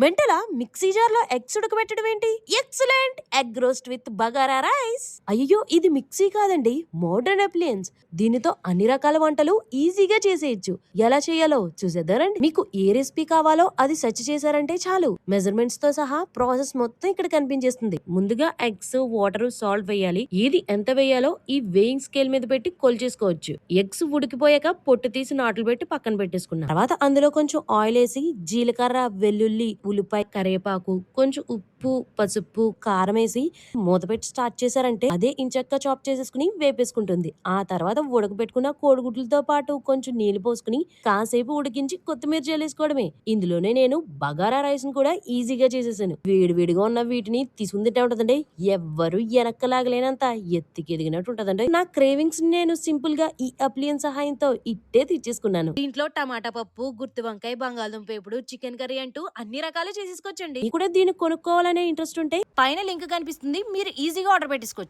మెంటలా mixie jar లో eggs ఉడకబెట్టడం ఏంటి? Excellent egg roast with bagara rice. అయ్యో ఇది మిక్సీ కాదండి, మోడర్న్ అప్లియన్స్. దీనితో అన్ని రకాల వంటలు ఈజీగా చేసేయచ్చు. ఎలా చేయాలో చూసేద్దారండి. మీకు ఏ రెసిపీ కావాలో అది సెర్చ్ చేశారంటే చాలు, మెజర్మెంట్స్ తో సహా ప్రాసెస్ మొత్తం ఇక్కడ కనిపించేస్తుంది. ముందుగా ఎగ్స్, వాటర్, సాల్ట్ వేయాలి. ఏది ఎంత వేయాలో ఈ వేయింగ్ స్కేల్ మీద పెట్టి కొలిచేసుకోవచ్చు. ఎగ్స్ ఉడికిపోయాక పొట్టు తీసి నాట్లు పెట్టి పక్కన పెట్టేసుకున్నాం. తర్వాత అందులో కొంచెం ఆయిల్ వేసి జీలకర్ర, వెల్లుల్లి, ఉల్లిపాయ, కరివేపాకు, కొంచెం ఉప్పు, పసుపు, కారం వేసి మూత పెట్టి స్టార్ట్ చేశారంటే అదే ఇంచక్క చాప్ చేసేసుకుని వేపేసుకుంటుంది. ఆ తర్వాత ఉడకబెట్టుకున్న కోడిగుడ్లతో పాటు కొంచెం నీళ్లు పోసుకుని కాసేపు ఉడికించి కొత్తిమీర జల్లేసుకోవడమే. ఇందులోనే నేను బగారా రైస్ ను కూడా ఈజీగా చేసేసాను. వేడివేడిగా ఉన్న వీటిని తీసుకుని తింటే ఉంటదండి, ఎవ్వరు వెనక్కలాగలేనంత ఎత్తికి ఎదిగినట్టు ఉంటదండి. నా క్రేవింగ్స్ నేను సింపుల్ గా ఈ అప్లియన్ సహాయంతో ఇట్టే తెచ్చేసుకున్నాను. దీంట్లో టమాటా పప్పు, గుత్తి వంకాయ, బంగాళదుంప వేపుడు, చికెన్ కర్రీ అంటూ అన్ని రకాలు చేసేసుకోవచ్చండి. కూడా దీన్ని కొనుక్కోవాలనే ఇంట్రెస్ట్ ఉంటే పైన లింక్ కనిపిస్తుంది, మీరు ఈజీగా ఆర్డర్ పెట్టేసుకోవచ్చు.